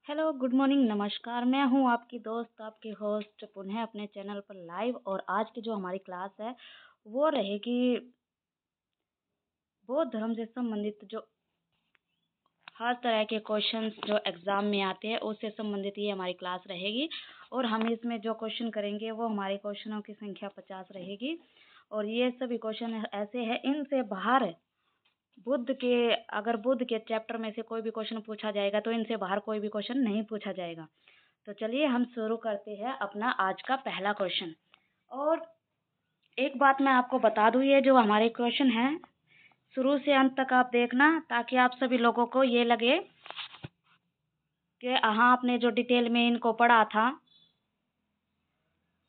Hello, good morning, नमस्कार। मैं हूँ आपकी दोस्त, आपकी होस्ट पुनः अपने चैनल पर लाइव। और आज की जो हमारी क्लास है वो रहेगी बौद्ध धर्म से संबंधित जो हर तरह के क्वेश्चंस जो एग्ज़ाम में आते हैं उससे संबंधित ये हमारी क्लास रहेगी। और हम इसमें जो क्वेश्चन करेंगे वो हमारे क्वेश्चनों की संख्या 50 रहेगी। और ये सभी क्वेश्चन ऐसे हैं, इनसे बाहर बुद्ध के चैप्टर में से कोई भी क्वेश्चन पूछा जाएगा तो इनसे बाहर कोई भी क्वेश्चन नहीं पूछा जाएगा। तो चलिए हम शुरू करते हैं अपना आज का पहला क्वेश्चन। और एक बात मैं आपको बता दूं, ये जो हमारे क्वेश्चन हैं शुरू से अंत तक आप देखना, ताकि आप सभी लोगों को ये लगे कि हाँ, आपने जो डिटेल में इनको पढ़ा था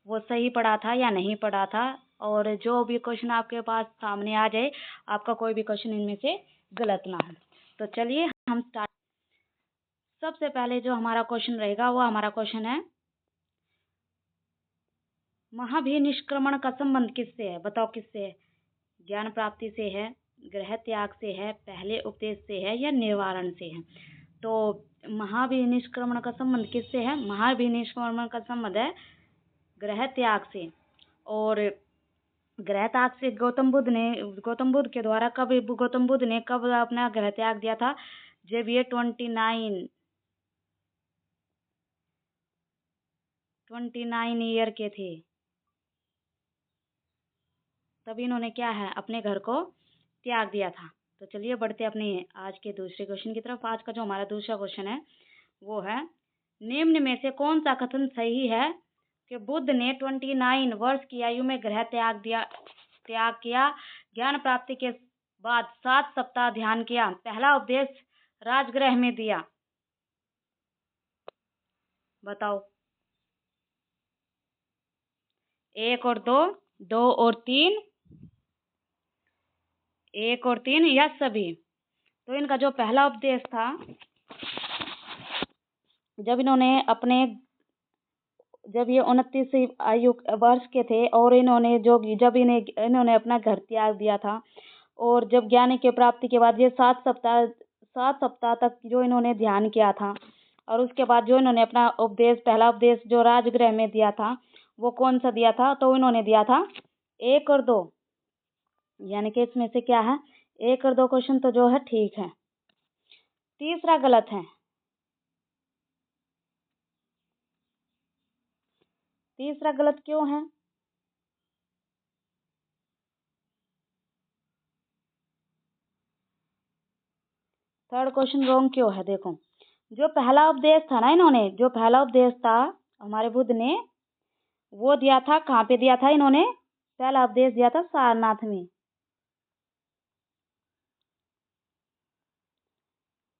वो सही पढ़ा था या नहीं पढ़ा था। और जो भी क्वेश्चन आपके पास सामने आ जाए, आपका कोई भी क्वेश्चन इनमें से गलत ना हो। तो चलिए हम स्टार्ट। सबसे पहले जो हमारा क्वेश्चन रहेगा वो हमारा क्वेश्चन है, महाभिनिष्क्रमण का संबंध किससे है? बताओ किससे है? ज्ञान प्राप्ति से है, गृह त्याग से है, पहले उपदेश से है या निवारण से है? तो महाभिनिष्क्रमण का संबंध किससे है? महाभिनिष्क्रमण का संबंध है गृह त्याग से। और गृह त्याग से गौतम बुद्ध के द्वारा गौतम बुद्ध ने कब अपना गृह त्याग दिया था? जब ये 29 ईयर के थे, तब इन्होंने क्या है, अपने घर को त्याग दिया था। तो चलिए बढ़ते अपने आज के दूसरे क्वेश्चन की तरफ। आज का जो हमारा दूसरा क्वेश्चन है वो है, निम्न में से कौन सा कथन सही है कि बुद्ध ने 29 वर्ष की आयु में गृह त्याग किया, ज्ञान प्राप्ति के बाद 7 सप्ताह ध्यान किया, पहला उपदेश राजगृह में दिया? बताओ। 1 और 2, 2 और 3, 1 और 3 या सभी? तो इनका जो पहला उपदेश था, जब ये 29 आयु वर्ष के थे और इन्होंने अपना घर त्याग दिया था, और जब ज्ञान की प्राप्ति के बाद ये 7 सप्ताह तक जो इन्होंने ध्यान किया था, और उसके बाद जो इन्होंने अपना पहला उपदेश जो राजगृह में दिया था वो कौन सा दिया था? तो इन्होंने दिया था 1 और 2। यानी कि इसमें से क्या है, 1 और 2 क्वेश्चन तो जो है ठीक है, तीसरा गलत है। तीसरा गलत क्यों है? थर्ड क्वेश्चन रॉन्ग क्यों है? देखो, जो पहला उपदेश था ना, जो पहला उपदेश था हमारे बुद्ध ने, वो दिया था कहाँ पे? दिया था इन्होंने पहला उपदेश दिया था सारनाथ में,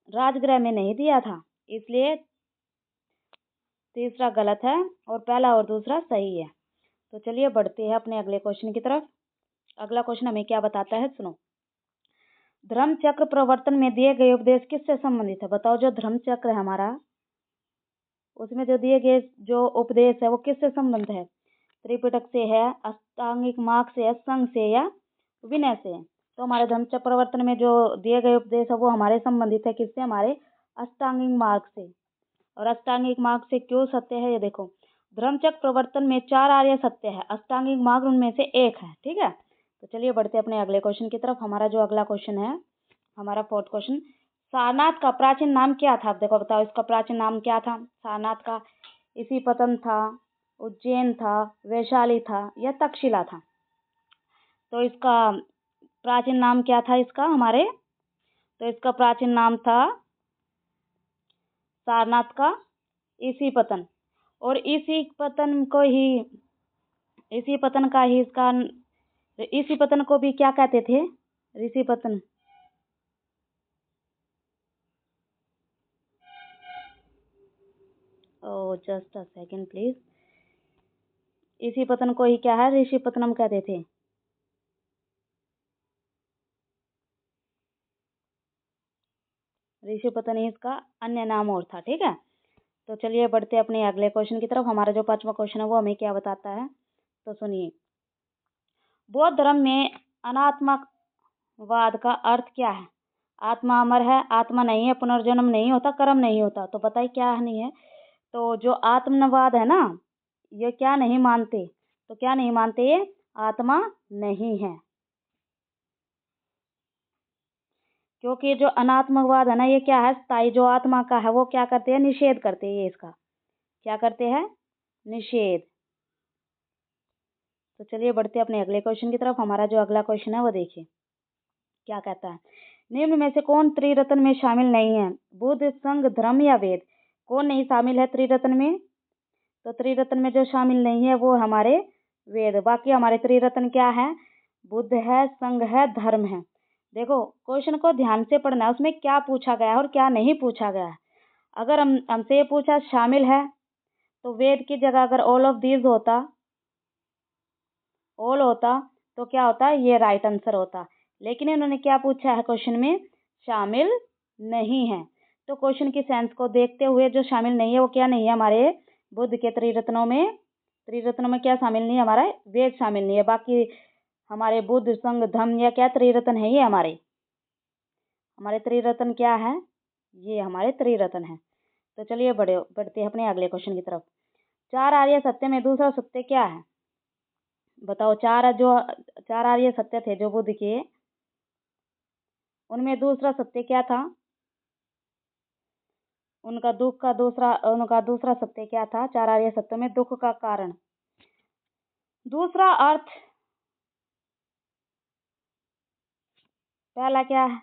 राजगृह में नहीं दिया था। इसलिए तीसरा गलत है और पहला और दूसरा सही है। तो चलिए बढ़ते हैं अपने अगले क्वेश्चन की तरफ। अगला क्वेश्चन हमें क्या बताता है, सुनो। धर्म चक्र प्रवर्तन में दिए गए उपदेश किससे संबंधित है? बताओ। जो धर्म चक्र है हमारा, उसमें जो दिए गए जो उपदेश है वो किससे संबंध है? त्रिपिटक से है, अष्टांगिक मार्ग से है, संघ से या विनय से? तो हमारे धर्म चक्र प्रवर्तन में जो दिए गए उपदेश है वो हमारे संबंधित है किससे? हमारे अष्टांगिक मार्ग से। और अष्टांगिक मार्ग से क्यों सत्य है, ये देखो। धर्मचक्र प्रवर्तन में 4 आर्य सत्य है, अष्टांगिक मार्ग उनमें से एक है। ठीक है, तो चलिए बढ़ते अपने अगले क्वेश्चन की तरफ। हमारा जो अगला क्वेश्चन है, हमारा फोर्थ क्वेश्चन, सारनाथ का प्राचीन नाम क्या था? देखो बताओ, इसका प्राचीन नाम क्या था सारनाथ का? इसी पतन था, उज्जैन था, वैशाली था या तक्षशिला था? तो इसका प्राचीन नाम क्या था इसका हमारे? तो इसका प्राचीन नाम था सारनाथ का इसी पतन। और इसी पतन का ही इसका, इसी पतन को भी क्या कहते थे? ऋषि पतन। ओ जस्ट अ सेकेंड प्लीज। इसी पतन को ही क्या है, ऋषि पतनम कहते थे। ऋषि पतन ही इसका अन्य नाम और था। ठीक है, तो चलिए बढ़ते अपने अगले क्वेश्चन की तरफ। हमारा जो 5वां क्वेश्चन है वो हमें क्या बताता है, तो सुनिए। बौद्ध धर्म में अनात्मवाद का अर्थ क्या है? आत्मा अमर है, आत्मा नहीं है, पुनर्जन्म नहीं होता, कर्म नहीं होता। तो बताइए क्या नहीं है। तो जो आत्मवाद है ना, ये क्या नहीं मानते, तो क्या नहीं मानते, ये आत्मा नहीं है। क्योंकि जो अनात्मवाद है ना, ये क्या है, स्थायी जो आत्मा का है वो क्या करते हैं, निषेध करते हैं। ये इसका क्या करते हैं, निषेध। तो चलिए बढ़ते हैं अपने अगले क्वेश्चन की तरफ। हमारा जो अगला क्वेश्चन है वो देखिए क्या कहता है। निम्न में से कौन त्रिरत्न में शामिल नहीं है, बुद्ध, संघ, धर्म या वेद। कौन नहीं शामिल है त्रिरत्न में, तो त्रिरत्न में जो शामिल नहीं है वो हमारे वेद। बाकी हमारे त्रिरत्न क्या है, बुद्ध है, संघ है, धर्म है। देखो क्वेश्चन को ध्यान से पढ़ना है, उसमें क्या पूछा गया है और क्या नहीं पूछा गया है। अगर हमसे ये पूछा शामिल है, तो वेद की जगह अगर ऑल ऑफ दीज होता, ऑल होता, तो क्या होता, ये राइट आंसर होता। लेकिन इन्होंने क्या पूछा है क्वेश्चन में, शामिल नहीं है। तो क्वेश्चन की सेंस को देखते हुए जो शामिल नहीं है वो क्या नहीं है, हमारे बुद्ध के त्रिरत्नों में, त्रिरत्नों में क्या शामिल नहीं है, हमारा वेद शामिल नहीं है। बाकी हमारे बुद्ध, संघ, धम्म या क्या त्रिरत्न है, ये हमारे त्रिरत्न क्या है, ये हमारे त्रिरत्न है। तो चलिए बढ़ते हैं अपने अगले क्वेश्चन की तरफ। चार आर्य सत्य में दूसरा सत्य क्या है, बताओ। चार आर्य सत्य थे जो बुद्ध के, उनमें दूसरा सत्य क्या था, उनका दूसरा सत्य क्या था। चार आर्य सत्य में दुख का कारण, दूसरा अर्थ, पहला क्या है,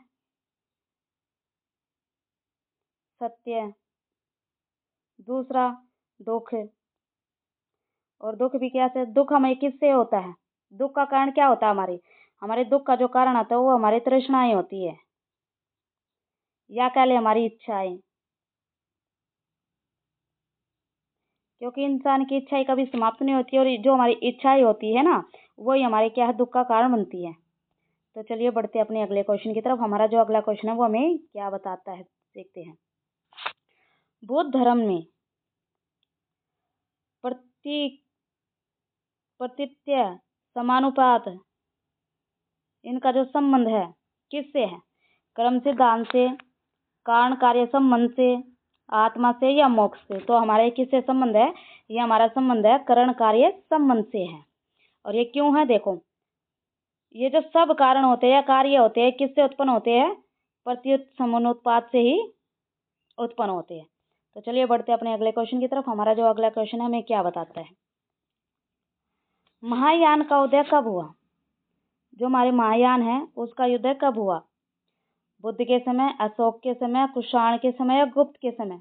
सत्य, दूसरा दुख। और दुख भी क्या से, दुख हमें किससे होता है, दुख का कारण क्या होता है, हमारे दुख का जो कारण आता है वो हमारी तृष्णाएं होती है, या कह ले हमारी इच्छाएं। क्योंकि इंसान की इच्छाएं कभी समाप्त नहीं होती, और जो हमारी इच्छाएं होती है ना, वही हमारे क्या है, दुख का कारण बनती है। तो चलिए बढ़ते हैं अपने अगले क्वेश्चन की तरफ। हमारा जो अगला क्वेश्चन है वो हमें क्या बताता है, देखते हैं। बौद्ध धर्म में प्रति प्रतित्य समानुपात, इनका जो संबंध है किससे है, कर्म सिद्धांत से, कारण कार्य संबंध से, आत्मा से या मोक्ष से। तो हमारा ये किससे संबंध है, ये हमारा संबंध है करण कार्य संबंध से है। और ये क्यों है, देखो ये जो सब कारण होते हैं या कार्य होते हैं किससे उत्पन्न होते हैं, प्रत्युत समानुपात से ही उत्पन्न होते हैं। तो चलिए बढ़ते हैं अपने अगले क्वेश्चन की तरफ। हमारा जो अगला क्वेश्चन है हमें क्या बताता है। महायान का उदय कब हुआ, जो हमारे महायान है उसका उदय कब हुआ, बुद्ध के समय, अशोक के समय, कुषाण के समय या गुप्त के समय।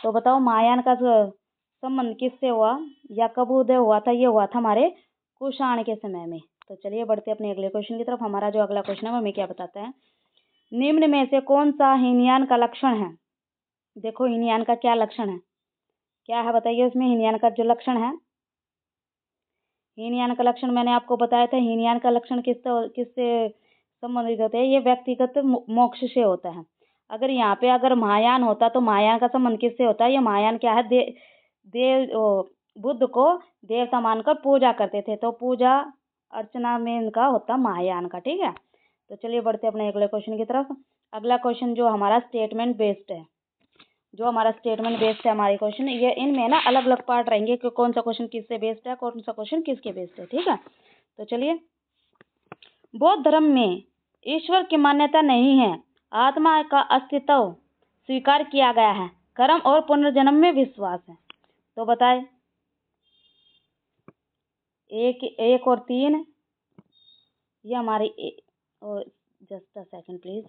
तो बताओ महायान का संबंध किससे हुआ या कब उदय हुआ था, ये हुआ था हमारे कुषाण के समय में। तो चलिए बढ़ते अपने अगले क्वेश्चन की तरफ। हमारा जो अगला क्वेश्चन है वो हमें क्या बताता है। निम्न में से कौन सा हीनयान का लक्षण है, देखो हीनयान का क्या लक्षण है, क्या है बताइए उसमें। हीनयान का जो लक्षण है, हीनयान का लक्षण मैंने आपको बताया था। हीनयान का लक्षण किससे संबंधित होते हैं, ये व्यक्तिगत मोक्ष से होता है। अगर यहाँ पे अगर महायान होता तो महायान का संबंध किससे होता है, ये महायान क्या है, बुद्ध को देवता मानकर पूजा करते थे, तो पूजा अर्चना में इनका होता महायान का, ठीक है। तो चलिए बढ़ते अपने अगले क्वेश्चन की तरफ। अगला क्वेश्चन जो हमारा स्टेटमेंट बेस्ड है, हमारे क्वेश्चन, ये इनमें ना अलग अलग पार्ट रहेंगे कि कौन सा क्वेश्चन किससे बेस्ड है, कौन सा क्वेश्चन किसके बेस्ड है, ठीक है। तो चलिए, बौद्ध धर्म में ईश्वर की मान्यता नहीं है, आत्मा का अस्तित्व स्वीकार किया गया है, कर्म और पुनर्जन्म में विश्वास है। तो बताए, एक और तीन, ये हमारी जस्ट अ सेकंड प्लीज,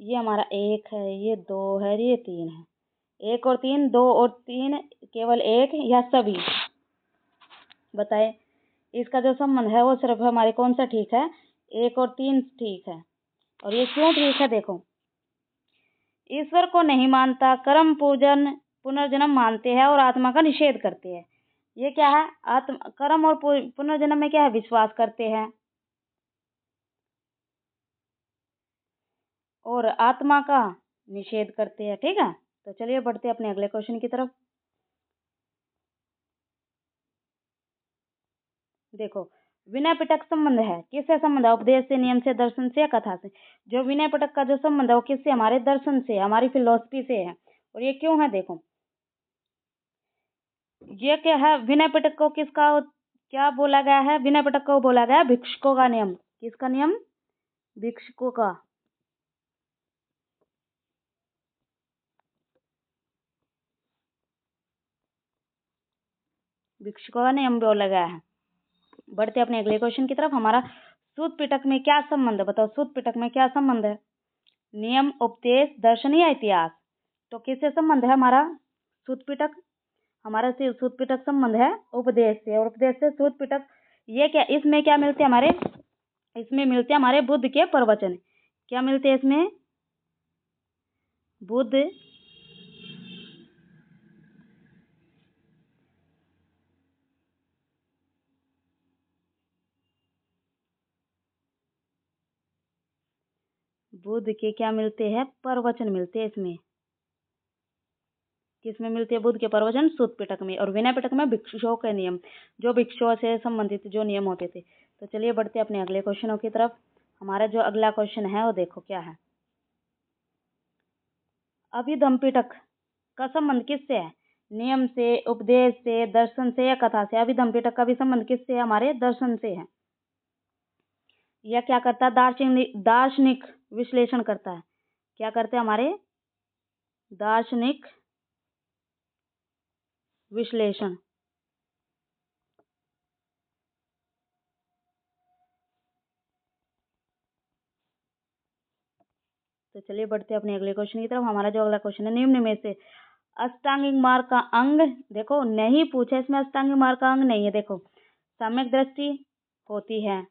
ये हमारा एक है, ये दो है, ये तीन है। एक और तीन, दो और तीन, केवल एक या सभी, बताए। इसका जो संबंध है वो सिर्फ हमारे कौन सा ठीक है, एक और तीन ठीक है। और ये क्यों ठीक है, देखो ईश्वर को नहीं मानता, कर्म पूजन पुनर्जन्म मानते हैं और आत्मा का निषेध करते हैं। ये क्या है, आत्मा कर्म और पुनर्जन्म में क्या है, विश्वास करते हैं, और आत्मा का निषेध करते हैं, ठीक है। तो चलिए बढ़ते अपने अगले क्वेश्चन की तरफ। देखो विनय पिटक संबंध है, किससे संबंध है? उपदेश से, नियम से, दर्शन से या कथा से? जो विनय पिटक का जो संबंध है वो किससे? हमारे दर्शन से, हमारी फिलोसफी से है। और ये क्यों है? देखो ये क्या है? विनय पिटक को किसका क्या बोला गया है? विनय पिटक को बोला गया भिक्षुकों का नियम। किसका नियम? भिक्षुकों का। भिक्षुकों का नियम बोला गया है। बढ़ते अपने अगले क्वेश्चन की तरफ। हमारा सूत पिटक में क्या संबंध है? बताओ सूत पिटक में क्या संबंध है? नियम, उपदेश, दर्शन या इतिहास? तो किससे संबंध है हमारा सूत पिटक? हमारा सूत पिटक संबंध है उपदेश से, और उपदेश से सूत पिटक। ये क्या, इसमें क्या मिलते हैं हमारे? इसमें मिलते हैं हमारे बुद्ध के प्रवचन। क्या मिलते हैं इसमें? बुद्ध बुद्ध के क्या मिलते हैं? प्रवचन मिलते हैं इसमें। किसमें मिलते हैं बुद्ध के प्रवचन? सूत पिटक में। और विनय पिटक में भिक्षुओं के नियम, जो भिक्षुओं से संबंधित जो नियम होते थे। तो चलिए बढ़ते अपने अगले क्वेश्चनों की तरफ। हमारा जो अगला क्वेश्चन है वो देखो क्या है। अभिधम्म पिटक का संबंध किससे है? नियम से, उपदेश से, दर्शन से या कथा से? अभिधम्म पिटक का भी संबंध किससे है? हमारे दर्शन से है। यह क्या करता है? दार्शनिक विश्लेषण करता है। क्या करते हैं हमारे? दार्शनिक विश्लेषण। तो चलिए बढ़ते हैं अपने अगले क्वेश्चन की तरफ। हमारा जो अगला क्वेश्चन है, निम्न में से अष्टांगिक मार्ग का अंग, देखो नहीं पूछा इसमें, अष्टांगिक मार्ग का अंग नहीं है। देखो सम्यक दृष्टि होती है,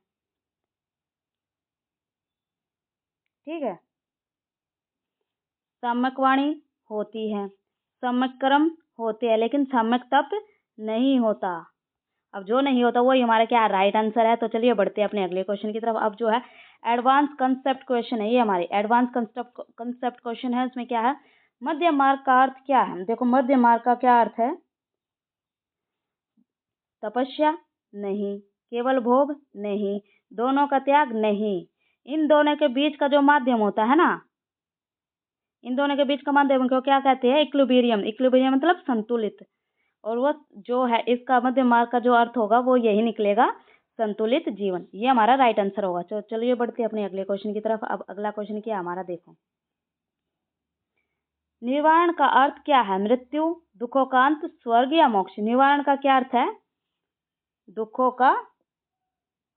ठीक है, सम्यक वाणी होती है, सम्यक कर्म होते हैं, लेकिन सम्यक तप नहीं होता। अब जो नहीं होता वही हमारा क्या राइट आंसर है। तो चलिए बढ़ते हैं अपने अगले क्वेश्चन की तरफ। अब जो है एडवांस कंसेप्ट क्वेश्चन है, ये हमारे एडवांस कंसेप्ट क्वेश्चन है। इसमें क्या है? मध्य मार्ग का अर्थ क्या है? देखो मध्य मार्ग का क्या अर्थ है? तपस्या नहीं, केवल भोग नहीं, दोनों का त्याग नहीं, इन दोनों के बीच का जो माध्यम होता है ना, इन दोनों के बीच का माध्यम को क्या कहते हैं? इक्विलिब्रियम। इक्विलिब्रियम मतलब संतुलित। और वो जो है इसका मध्य मार्ग का जो अर्थ होगा वो यही निकलेगा, संतुलित जीवन। ये हमारा राइट आंसर होगा। चलिए बढ़ते हैं अपने अगले क्वेश्चन की तरफ। अब अगला क्वेश्चन क्या है हमारा, देखो निर्वाण का अर्थ क्या है? मृत्यु, दुखों का अंत, स्वर्ग या मोक्ष? निर्वाण का क्या अर्थ है? दुखों का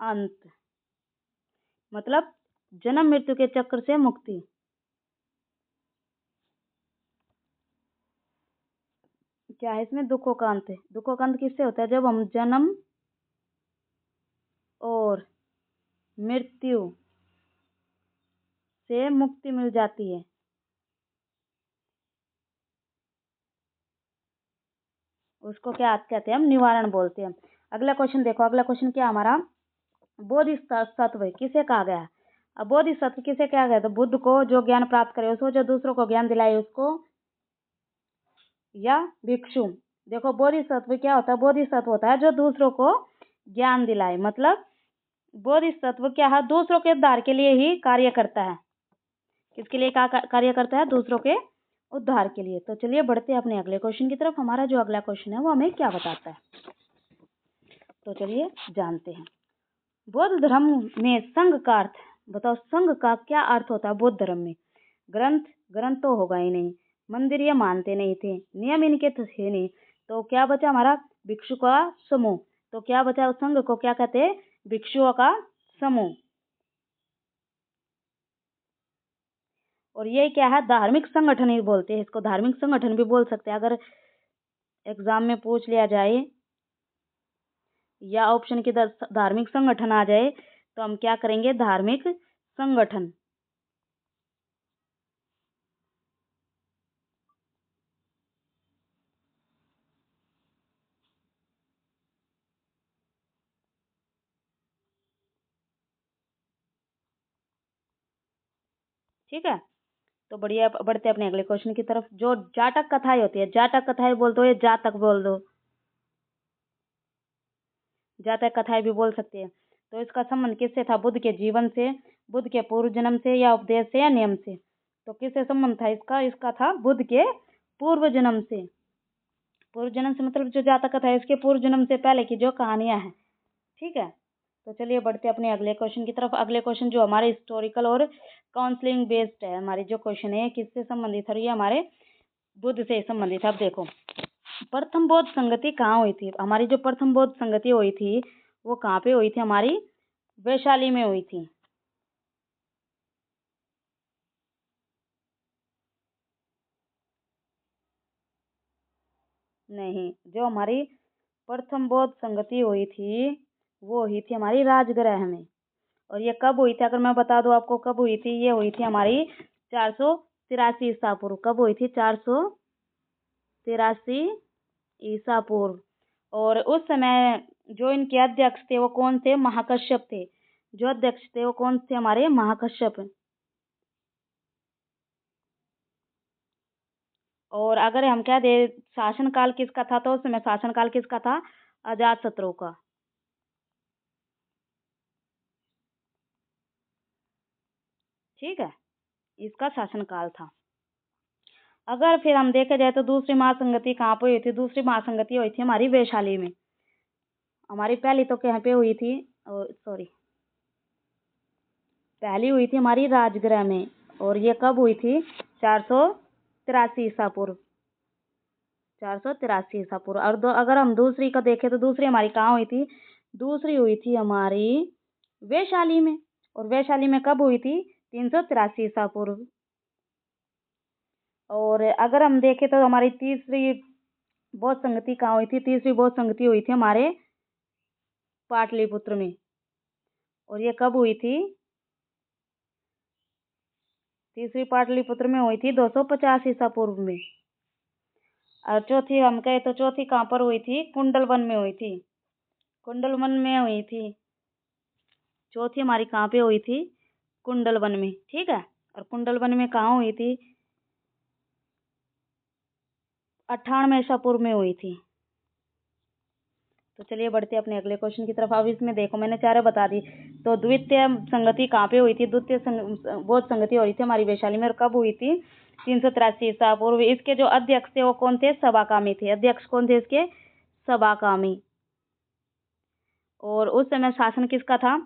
अंत, मतलब जन्म मृत्यु के चक्र से मुक्ति। क्या है इसमें? दुखों का अंत है। दुखों का अंत किससे होता है? जब हम जन्म और मृत्यु से मुक्ति मिल जाती है। उसको क्या कहते हैं? हम निवारण बोलते हैं। अगला क्वेश्चन देखो। अगला क्वेश्चन क्या हमारा? बोधिसत्व किसे कहा गया है? अब बोधिसत्व किसे कहा गया? तो बुद्ध को, जो ज्ञान प्राप्त करे उसको, जो दूसरों को ज्ञान दिलाए उसको, या भिक्षु? देखो बोधिसत्व क्या होता है? बोधिसत्व होता है जो दूसरों को ज्ञान दिलाए। मतलब बोधिसत्व क्या है? दूसरों के उद्धार के लिए ही कार्य करता है। किसके लिए कार्य करता है? दूसरों के उद्धार के लिए। तो चलिए बढ़ते हैं अपने अगले क्वेश्चन की तरफ। हमारा जो अगला क्वेश्चन है वो हमें क्या बताता है, तो चलिए जानते हैं। बौद्ध धर्म में संघ का अर्थ, बताओ संघ का क्या अर्थ होता है बौद्ध धर्म में? ग्रंथ तो होगा ही नहीं, मंदिर ये मानते नहीं थे, नियम इनके तो थे नहीं, तो क्या बचा हमारा? भिक्षु का समूह। तो क्या बचा? उस संघ को क्या कहते हैं? भिक्षुओं का समूह। और ये क्या है? धार्मिक संगठन ही बोलते हैं इसको, धार्मिक संगठन भी बोल सकते हैं। अगर एग्जाम में पूछ लिया जाए या ऑप्शन की धार्मिक संगठन आ जाए तो हम क्या करेंगे? धार्मिक संगठन। ठीक है, तो बढ़िया बढ़ते अपने अगले क्वेश्चन की तरफ। जो जाटक कथाएं होती है, जाटक कथाएं बोल दो या जातक बोल दो, जातक कथाएं भी बोल सकते हैं। तो इसका संबंध किससे था? बुद्ध के जीवन से, बुद्ध के पूर्व जन्म से, या उपदेश से, या नियम से? तो किससे संबंध था इसका? इसका था बुद्ध के पूर्व जन्म से। पूर्व जन्म से मतलब जो जातक था इसके पूर्व जन्म से पहले की जो कहानियां हैं। ठीक है, तो चलिए बढ़ते अपने अगले क्वेश्चन की तरफ। अगले क्वेश्चन जो हमारे हिस्टोरिकल और काउंसलिंग बेस्ड है, हमारी जो क्वेश्चन है किससे संबंधित है? ये हमारे बुद्ध से संबंधित है। अब देखो, प्रथम बौद्ध संगति कहाँ हुई थी? हमारी जो प्रथम बौद्ध संगति हुई थी वो कहाँ पे हुई थी? हमारी वैशाली में हुई थी। नहीं, जो हमारी प्रथम बौद्ध संगति हुई थी वो हुई थी हमारी राजगृह में। और ये कब हुई थी? अगर मैं बता दूं आपको कब हुई थी, ये हुई थी हमारी 483 ईसा पूर्व। कब हुई थी? 483 ईसा पूर्व। और उस समय जो इनके अध्यक्ष थे वो कौन थे? महाकश्यप थे। जो अध्यक्ष थे वो कौन थे? हमारे महाकश्यप। और अगर हम कह दे शासनकाल किसका था, तो उस समय शासनकाल किसका था? अजात शत्रु का। ठीक है, इसका शासनकाल था। अगर फिर हम देखा जाए तो दूसरी महासंगति कहाँ पे हुई थी? दूसरी महासंगति हुई थी हमारी वैशाली में। हमारी पहली तो कहाँ पे हुई थी? सॉरी, पहली हुई थी हमारी राजगृह में। और ये कब हुई थी? 483 ईसा पूर्व। 483 ईसा पूर्व। और अगर हम दूसरी का देखें तो दूसरी हमारी कहाँ हुई थी? दूसरी हुई थी हमारी वैशाली में। और वैशाली में कब हुई थी? 383 ईसा पूर्व। और अगर हम देखें तो हमारी तीसरी बौद्ध संगति कहाँ हुई थी? तीसरी बौद्ध संगति हुई थी हमारे पाटलिपुत्र में। और ये कब हुई थी? तीसरी पाटलिपुत्र में हुई थी 250 ईसा पूर्व में। और चौथी हम कहे तो चौथी कहाँ पर हुई थी? कुंडलवन में हुई थी। कुंडलवन में हुई थी चौथी हमारी। कहाँ पे हुई थी? कुंडलवन में। ठीक है, और कुंडलवन में कहाँ हुई थी? 98 ईसा पूर्व में हुई थी। तो चलिए बढ़ते अपने अगले क्वेश्चन की तरफ। अब इसमें देखो मैंने चारे बता दी। तो द्वितीय संगति कहाँ पे हुई थी? द्वितीय बौद्ध संगति हो रही थी हमारी वैशाली में। और कब हुई थी? 383 ईसा पूर्व। इसके जो अध्यक्ष थे वो कौन थे? सबाकामी थे। अध्यक्ष कौन थे इसके? सबाकामी। और उस समय शासन किसका था?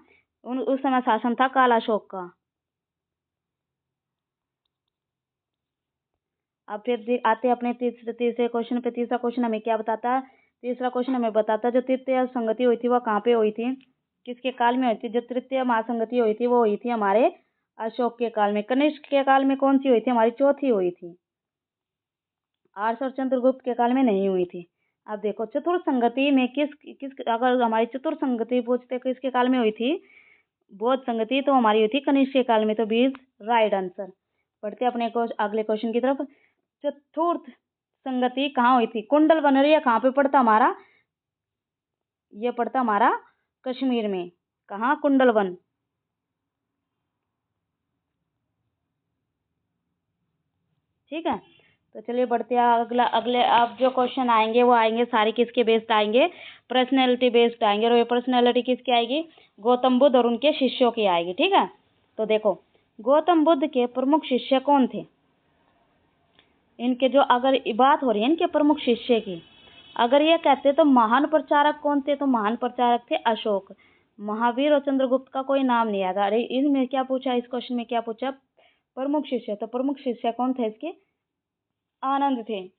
उस समय शासन था कालाशोक का। अब फिर आते अपने तीसरे क्वेश्चन पे। तीसरा क्वेश्चन हमें क्या बताता है? तीसरा क्वेश्चन हमें बताता है जो तृतीय संगति हुई थी वह कहाँ पे हुई थी? किसके काल में हुई थी? जो तृतीय महासंगति हुई थी वो हुई थी हमारे अशोक के काल में। कनिष्क के काल में कौन सी हुई थी? हमारी चौथी हुई थी। आर्ष और चंद्रगुप्त के काल में नहीं हुई थी। अब देखो चतुर्थ संगति में किस किस अगर हमारी चतुर्थ संगति पूछते किसके काल में हुई थी? बौद्ध संगति तो हमारी हुई थी कनिष्क के काल में। तो 20 राइट आंसर। बढ़ते अपने अगले क्वेश्चन की तरफ। चतुर्थ संगति कहाँ हुई थी? कुंडल वन। या कहाँ पे पड़ता हमारा? ये पड़ता हमारा कश्मीर में। कहाँ? कुंडल वन। ठीक है, तो चलिए बढ़ते हैं अगले अब जो क्वेश्चन आएंगे वो आएंगे सारे किसके बेस्ड आएंगे? पर्सनैलिटी बेस्ड आएंगे। और ये पर्सनैलिटी किसकी आएगी? गौतम बुद्ध और उनके शिष्यों की आएगी। ठीक है, तो देखो गौतम बुद्ध के प्रमुख शिष्य कौन थे? इनके जो अगर बात हो रही है इनके प्रमुख शिष्य की, अगर ये कहते तो महान प्रचारक कौन थे? तो महान प्रचारक थे अशोक। महावीर और चंद्रगुप्त का कोई नाम नहीं आएगा। अरे इसमें क्या पूछा? इस क्वेश्चन में क्या पूछा? प्रमुख शिष्य। तो प्रमुख शिष्य कौन थे इसके? आनंद थे।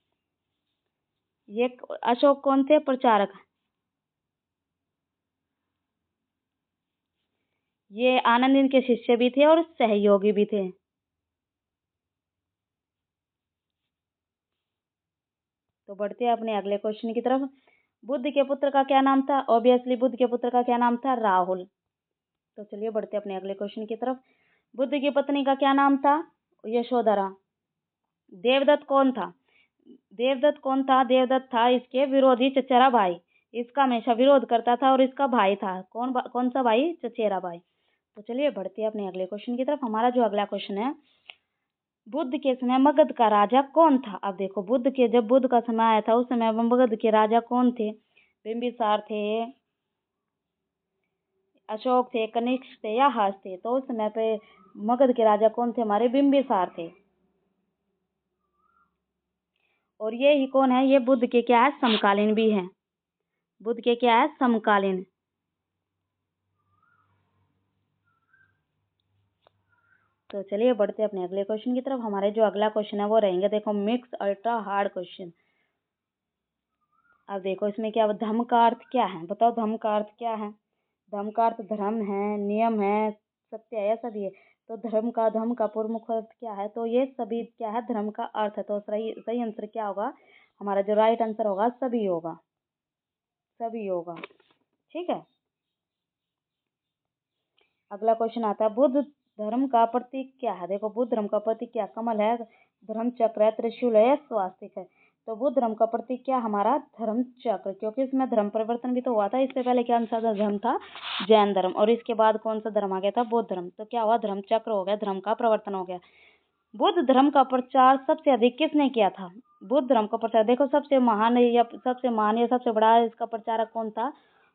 ये अशोक कौन थे? प्रचारक। ये आनंद इनके शिष्य भी थे और सहयोगी भी थे। तो बढ़ते हैं अपने अगले क्वेश्चन की तरफ। बुद्ध के पुत्र का क्या नाम था? ऑब्वियसली बुद्ध के पुत्र का क्या नाम था? राहुल। तो चलिए बढ़ते अपने अगले क्वेश्चन की तरफ। बुद्ध की पत्नी का क्या नाम था? यशोधरा। देवदत्त कौन था? देवदत्त कौन था? देवदत्त था इसके विरोधी चचेरा भाई। इसका हमेशा विरोध करता था और इसका भाई था। कौन सा भाई? चचेरा भाई। तो चलिए बढ़ते हैं अपने अगले क्वेश्चन की तरफ। हमारा जो अगला क्वेश्चन है, बुद्ध के समय मगध का राजा कौन था? अब देखो जब बुद्ध का समय आया था उस समय मगध के राजा कौन थे? बिंबिसार थे। अशोक थे, कनिष्क थे या हर्ष थे? तो उस समय पे मगध के राजा कौन थे? हमारे बिंबिसार थे। और ये ही कौन है? ये बुद्ध के क्या है? समकालीन भी है। बुद्ध के क्या है? समकालीन। तो चलिए बढ़ते हैं अपने अगले क्वेश्चन की तरफ। हमारे जो अगला क्वेश्चन है वो रहेंगे, देखो, मिक्स अल्ट्रा हार्ड क्वेश्चन। अब देखो इसमें क्या, धम्म का अर्थ क्या है? बताओ, धम्म का अर्थ क्या है? धम्म का अर्थ धर्म है, नियम है, सत्य है, सभी है। तो धर्म का प्रमुख अर्थ क्या है? तो ये सभी क्या है? धर्म का अर्थ है। तो सही सही आंसर क्या होगा? हमारा जो राइट आंसर होगा सभी होगा, सभी होगा। ठीक है। अगला क्वेश्चन आता है, बुद्ध धर्म का प्रतीक क्या है? देखो, बुद्ध धर्म का प्रतीक क्या? कमल है, धर्म चक्र है, त्रिशूल है, स्वास्तिक है। तो बुद्ध धर्म का प्रतीक क्या? हमारा धर्म चक्र, क्योंकि इसमें धर्म परिवर्तन भी तो हुआ था। इससे पहले क्या सा धर्म था? जैन धर्म। और इसके बाद कौन सा धर्म आ गया था? बौद्ध धर्म। तो क्या हुआ? धर्म चक्र हो गया, धर्म का परिवर्तन हो गया। बुद्ध धर्म का प्रचार सबसे अधिक किसने किया था? बुद्ध धर्म का प्रचार, देखो, सबसे महान या सबसे बड़ा इसका प्रचारक कौन था?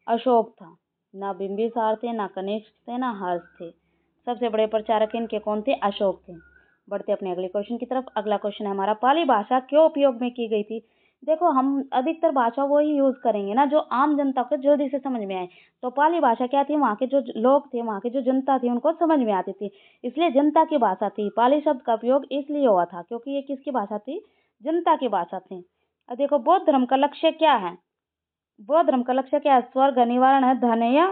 अशोक था। ना बिंबिसार थे, ना कनिष्क थे, ना हर्ष थे। सबसे बड़े प्रचारक इनके कौन थे? अशोक थे। बढ़ते अपने अगले क्वेश्चन की तरफ। अगला क्वेश्चन है हमारा, पाली भाषा क्यों उपयोग में की गई थी? देखो, हम अधिकतर भाषा वो ही यूज करेंगे ना जो आम जनता को जल्दी से समझ में आए। तो पाली भाषा क्या थी? वहाँ के जो लोग थे, वहाँ की जो जनता थी, उनको समझ में आती थी, इसलिए जनता की भाषा थी। पाली शब्द का उपयोग इसलिए हुआ था क्योंकि ये किसकी भाषा थी? जनता की भाषा थी। अब देखो, बौद्ध धर्म का लक्ष्य क्या है? बौद्ध धर्म का लक्ष्य क्या है? स्वर्ग निवारण है, धन या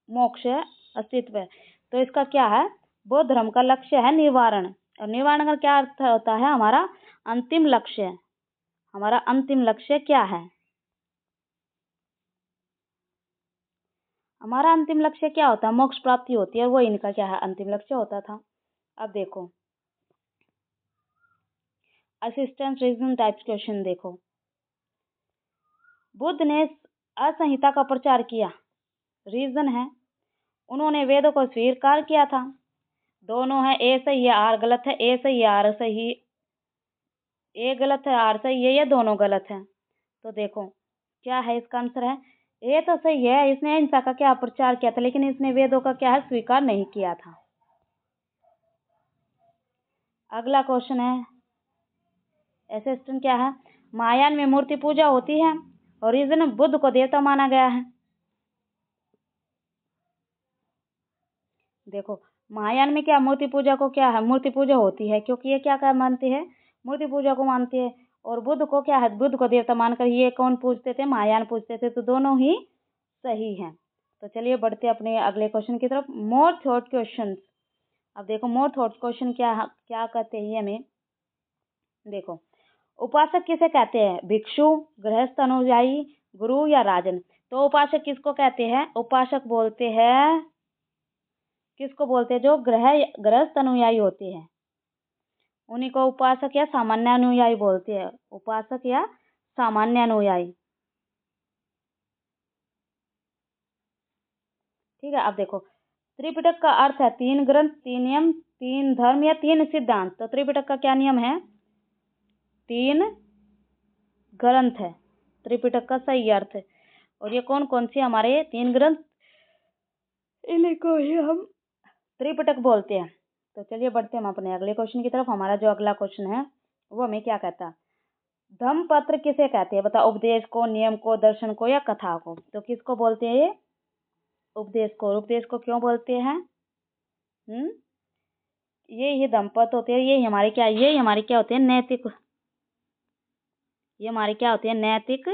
मोक्ष है, अस्तित्व है। तो इसका क्या है? बौद्ध धर्म का लक्ष्य है निवारण। और निवारण का क्या अर्थ होता है? हमारा अंतिम लक्ष्य। हमारा अंतिम लक्ष्य क्या है? हमारा अंतिम लक्ष्य क्या होता है? मोक्ष प्राप्ति होती है, वो इनका क्या है? अंतिम लक्ष्य होता था। अब देखो, असिस्टेंट रीजन टाइप्स क्वेश्चन देखो। बुद्ध ने असंहिता का प्रचार किया, रीजन है उन्होंने वेदों को स्वीकार किया था। दोनों है, ए सही है, आर गलत है, ए सही है, आर सही, ए गलत है, आर सही है, या दोनों गलत है? तो देखो क्या है इसका आंसर है, ए तो सही है, इसने अहिंसा का क्या प्रचार किया था, लेकिन इसने वेदों का क्या है? स्वीकार नहीं किया था। अगला क्वेश्चन है, असिस्टेंट क्या है? महायान में मूर्ति पूजा होती है और रीजन बुद्ध को देवता माना गया है। देखो, महायान में क्या मूर्ति पूजा को क्या है? मूर्ति पूजा होती है, क्योंकि ये क्या क्या मानते हैं? मूर्ति पूजा को मानते हैं। और बुद्ध को क्या है? बुद्ध को देवता मानकर ये कौन पूजते थे? महायान पूजते थे। तो दोनों ही सही हैं। तो चलिए बढ़ते अपने अगले क्वेश्चन की तरफ, मोर थॉट क्वेश्चन। अब देखो, मोर थॉट क्वेश्चन क्या क्या कहते हैं हमें? देखो, उपासक किसे कहते हैं? भिक्षु, गृहस्थ, अनुयायी, गुरु या राजन? तो उपासक किसको कहते हैं? उपासक बोलते हैं, किसको बोलते हैं? जो गृहस्थ अनुयायी होते हैं उन्हीं को उपासक या सामान्य अनुयायी बोलते हैं। उपासक या सामान्य अनुयायी। ठीक है। अब देखो, त्रिपिटक का अर्थ है तीन ग्रंथ, तीन नियम, तीन धर्म या तीन सिद्धांत। तो त्रिपिटक का क्या नियम है? तीन ग्रंथ है त्रिपिटक का सही अर्थ है। और ये कौन कौन सी हमारे तीन ग्रंथ? इन्हीं को ही हम त्रिपिटक बोलते हैं। तो चलिए बढ़ते हैं हम अपने अगले क्वेश्चन की तरफ। हमारा जो अगला क्वेश्चन है वो हमें क्या कहता है? धम्म पत्र किसे कहते हैं? बताओ, उपदेश को, नियम को, दर्शन को या कथा को? तो किसको बोलते हैं ये? उपदेश को। उपदेश को क्यों बोलते हैं? ये धम्मपत्र होते हैं, ये हमारे क्या होते हैं? नैतिक। ये हमारे क्या होते हैं? नैतिक।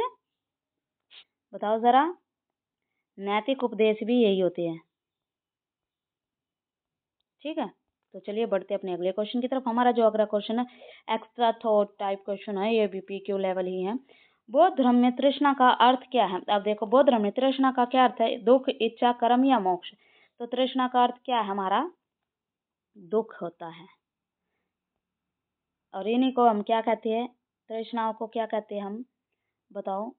बताओ जरा, नैतिक उपदेश भी यही होते हैं। ठीक है। तो चलिए बढ़ते अपने अगले क्वेश्चन की तरफ। हमारा जो अगला क्वेश्चन है एक्स्ट्रा थॉट टाइप क्वेश्चन है, ये भी PQ लेवल ही है। बौद्ध धर्म में तृष्णा का अर्थ क्या है? अब देखो, बौद्ध धर्म में तृष्णा का क्या अर्थ है? दुख, इच्छा, कर्म या मोक्ष? तो तृष्णा का अर्थ क्या है? हमारा दुख होता है। और इन्हीं को हम क्या कहते हैं? तृष्णाओं को क्या कहते हैं हम? बताओ।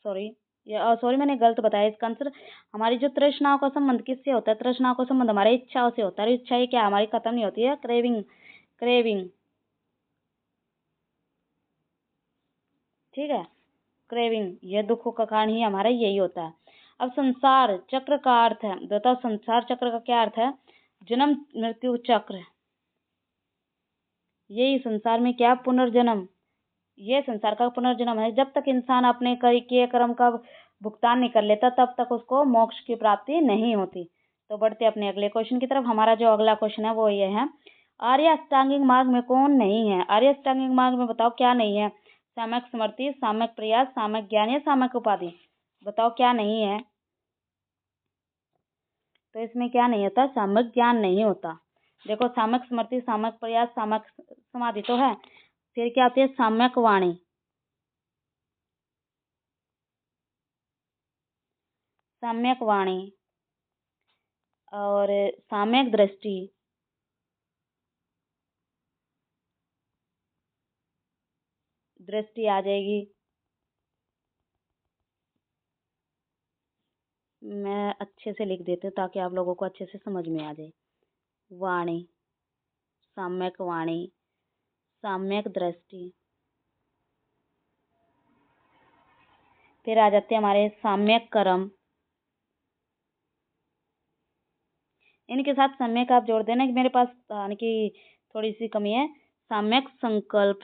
सॉरी, सॉरी, मैंने गलत बताया इसका आंसर। हमारी जो तृष्णाओं का संबंध किससे होता है? तृष्णाओं का संबंध हमारी इच्छाओं से होता है। इच्छाएं क्या हमारी खत्म नहीं होती है? Craving, craving. ठीक है, क्रेविंग, ये दुखों का कारण ही हमारा यही होता है। अब संसार चक्र का अर्थ है, बताओ संसार चक्र का क्या अर्थ है? जन्म मृत्यु चक्र। यही संसार में क्या पुनर्जन्म, ये संसार का पुनर्जन्म है। जब तक इंसान अपने किए कर्म का भुगतान नहीं कर लेता तब तक उसको मोक्ष की प्राप्ति नहीं होती। तो बढ़ते अपने अगले क्वेश्चन की तरफ। हमारा जो अगला क्वेश्चन है वो ये है, आर्य अष्टांगिक मार्ग में कौन नहीं है? आर्य अष्टांगिक मार्ग में बताओ क्या नहीं है? साम्यक स्मृति, साम्यक प्रयास, साम्यक ज्ञान या साम्यक उपाधि? बताओ क्या नहीं है? तो इसमें क्या नहीं होता? साम्यक ज्ञान नहीं होता। देखो साम्यक स्मृति, साम्यक प्रयास, साम्यक समाधि तो है, फिर क्या आती है? साम्यक वाणी, साम्यक वाणी और साम्यक दृष्टि, दृष्टि आ जाएगी। मैं अच्छे से लिख देती हूँ ताकि आप लोगों को अच्छे से समझ में आ जाए। वाणी, साम्यक वाणी, साम्यक दृष्टि, फिर आ जाते हैं हमारे साम्यक कर्म। इनके साथ साम्यक आप जोड़ देना कि मेरे पास की थोड़ी सी कमी है। साम्यक संकल्प,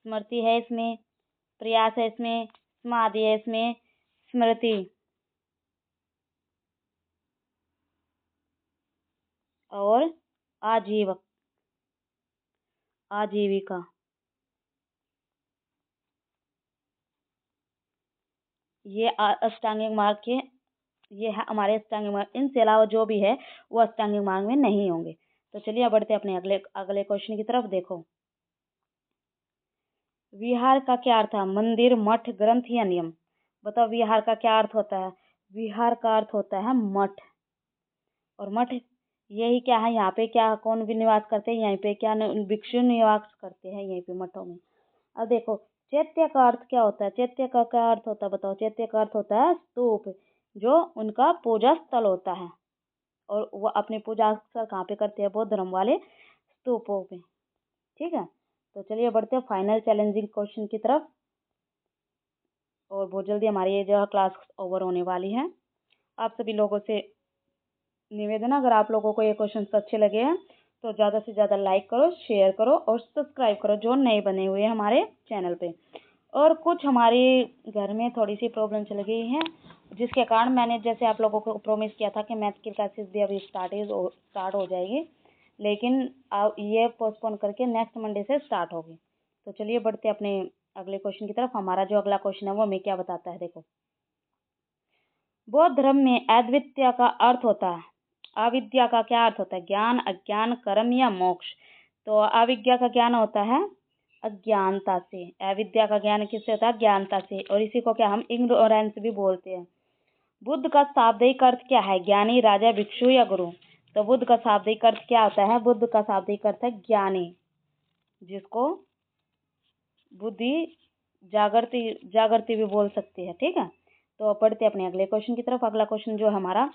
स्मृति है इसमें, प्रयास है इसमें, समाधि है इसमें, स्मृति और आजीवक, आजीविका, ये अष्टांगिक मार्ग के, ये है हमारे अष्टांगिक मार्ग। इनसे अलावा जो भी है वो अष्टांगिक मार्ग में नहीं होंगे। तो चलिए बढ़ते अपने अगले अगले क्वेश्चन की तरफ। देखो विहार का क्या अर्थ है? मंदिर, मठ, ग्रंथ या नियम? बताओ विहार का क्या अर्थ होता है? विहार का अर्थ होता है मठ। और मठ यही क्या है? यहाँ पे क्या कौन भी निवास करते हैं? यहीं पे क्या भिक्षु निवास करते हैं यहीं पे मठों में। अब देखो चैत्य का अर्थ क्या होता है? चैत्य का क्या अर्थ होता है? बताओ। चैत्य का अर्थ होता है स्तूप, जो उनका पूजा स्थल होता है। और वो अपनी पूजा अक्सर कहाँ पे करते हैं? बौद्ध धर्म वाले स्तूपों पे। ठीक है, तो चलिए बढ़ते हैं फाइनल चैलेंजिंग क्वेश्चन की तरफ। और बहुत जल्दी हमारी ये जो क्लास ओवर होने वाली है। आप सभी लोगों से निवेदन, अगर आप लोगों को ये क्वेश्चन अच्छे लगे हैं तो ज़्यादा से ज़्यादा लाइक करो, शेयर करो और सब्सक्राइब करो जो नए बने हुए हैं हमारे चैनल पे। और कुछ हमारे घर में थोड़ी सी प्रॉब्लम चल गई है, जिसके कारण मैंने जैसे आप लोगों को प्रॉमिस किया था कि मैथ की क्लासेस भी अभी स्टार्ट हो जाएगी, लेकिन ये पोस्टपोन करके नेक्स्ट मंडे से स्टार्ट होगी। तो चलिए बढ़ते अपने अगले क्वेश्चन की तरफ। हमारा जो अगला क्वेश्चन है वो हमें क्या बताता है? देखो बौद्ध धर्म में अद्वितीय का अर्थ होता है, अविद्या का क्या अर्थ होता है? ज्ञान, अज्ञान, कर्म या मोक्ष? तो अविद्या का ज्ञान होता है अज्ञानता से, अविद्या का ज्ञान किससे होता है? ज्ञानता से। और इसी को क्या हम इग्नोरेंस भी बोलते हैं। बुद्ध का शाब्दिक अर्थ क्या है? ज्ञानी, राजा, भिक्षु या गुरु? तो बुद्ध का शाब्दिक अर्थ क्या होता है? बुद्ध का शाब्दिक अर्थ है ज्ञानी, जिसको बुद्धि जागृति जागृति भी बोल सकती है। ठीक है, तो पढ़ते अपने अगले क्वेश्चन की तरफ। अगला क्वेश्चन जो हमारा,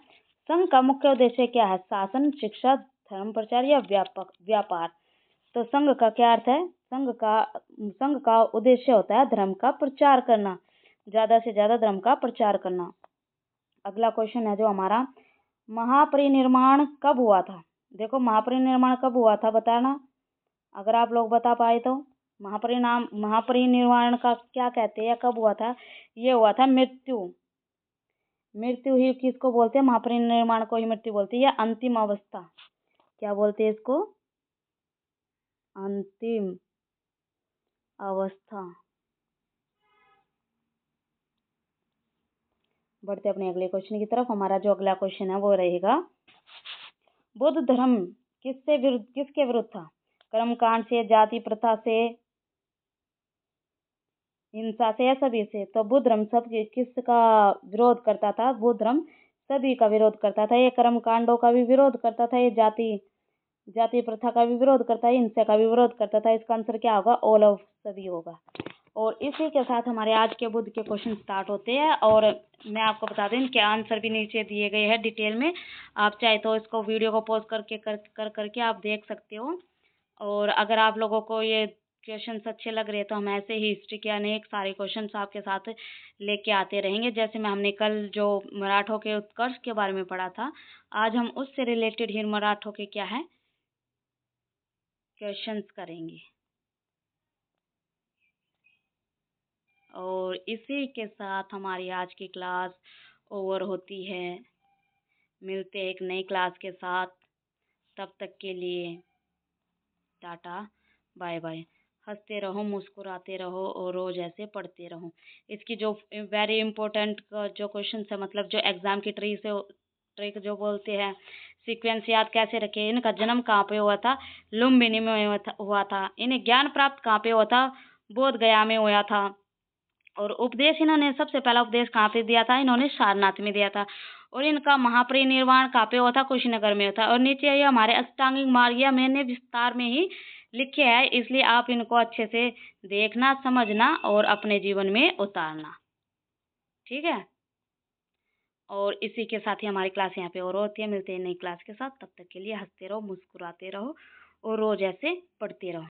संघ का मुख्य उद्देश्य क्या है? शासन, शिक्षा, धर्म प्रचार या व्यापार? तो संघ का क्या अर्थ है? संघ का उद्देश्य होता है धर्म का प्रचार करना, ज्यादा से ज्यादा धर्म का प्रचार करना। अगला क्वेश्चन है जो हमारा, महापरिनिर्वाण कब हुआ था? देखो महापरिनिर्वाण कब हुआ था बताना, अगर आप लोग बता पाए तो। महापरिनिर्वाण का क्या कहते हैं? कब हुआ था? ये हुआ था मृत्यु ही किसको बोलते हैं? महापरिनिर्वाण को ही मृत्यु बोलते हैं, या अंतिम अवस्था क्या बोलते हैं इसको? अंतिम अवस्था। बढ़ते अपने अगले क्वेश्चन की तरफ। हमारा जो अगला क्वेश्चन है वो रहेगा, बौद्ध धर्म किसके विरुद्ध था? कर्मकांड से, जाति प्रथा से, हिंसा से या सभी से? तो बुद्ध धर्म सब किसका विरोध करता था? बुद्ध धर्म सभी का विरोध करता था। ये कर्म कांडों का भी विरोध करता था, ये जाति प्रथा का भी विरोध करता है, हिंसा का भी विरोध करता था। इसका आंसर क्या होगा? ऑल ऑफ सभी होगा। और इसी के साथ हमारे आज के बुद्ध के क्वेश्चन स्टार्ट होते हैं। और मैं आपको बता दें इनके आंसर भी नीचे दिए गए हैं डिटेल में, आप चाहे तो इसको वीडियो को पॉज करके करके आप देख सकते हो। और अगर आप लोगों को ये क्वेश्चंस अच्छे लग रहे हैं तो हम ऐसे ही हिस्ट्री के अनेक सारे क्वेश्चंस आपके साथ लेके आते रहेंगे। जैसे मैं हमने कल जो मराठों के उत्कर्ष के बारे में पढ़ा था, आज हम उससे रिलेटेड ही मराठों के क्या है क्वेश्चंस करेंगे। और इसी के साथ हमारी आज की क्लास ओवर होती है। मिलते हैं एक नई क्लास के साथ, तब तक के लिए टाटा बाय बाय। हंसते रहो, मुस्कुराते रहो और रोज ऐसे पढ़ते रहो। इसकी जो वेरी इंपॉर्टेंट जो क्वेश्चन है, मतलब जो एग्जाम की ट्रिक जो बोलते हैं, सीक्वेंस याद कैसे रखे, इनका जन्म कहाँ पे हुआ था, लुम्बिनी में हुआ था। इन्हें ज्ञान प्राप्त कहाँ पे हुआ था, बोध गया में हुआ था। और उपदेश इन्होंने सबसे पहला उपदेश कहाँ पे दिया था, इन्होंने सारनाथ में दिया था। और इनका महापरिनिर्वाण कहाँ पे हुआ था, कुशीनगर में हुआ था। और नीचे ये हमारे अष्टांगिक मार्ग या मैंने विस्तार में ही लिखे हैं, इसलिए आप इनको अच्छे से देखना, समझना और अपने जीवन में उतारना। ठीक है। और इसी के साथ ही हमारी क्लास यहाँ पे और होती है। मिलते हैं नई क्लास के साथ, तब तक के लिए हंसते रहो, मुस्कुराते रहो और रोज ऐसे पढ़ते रहो।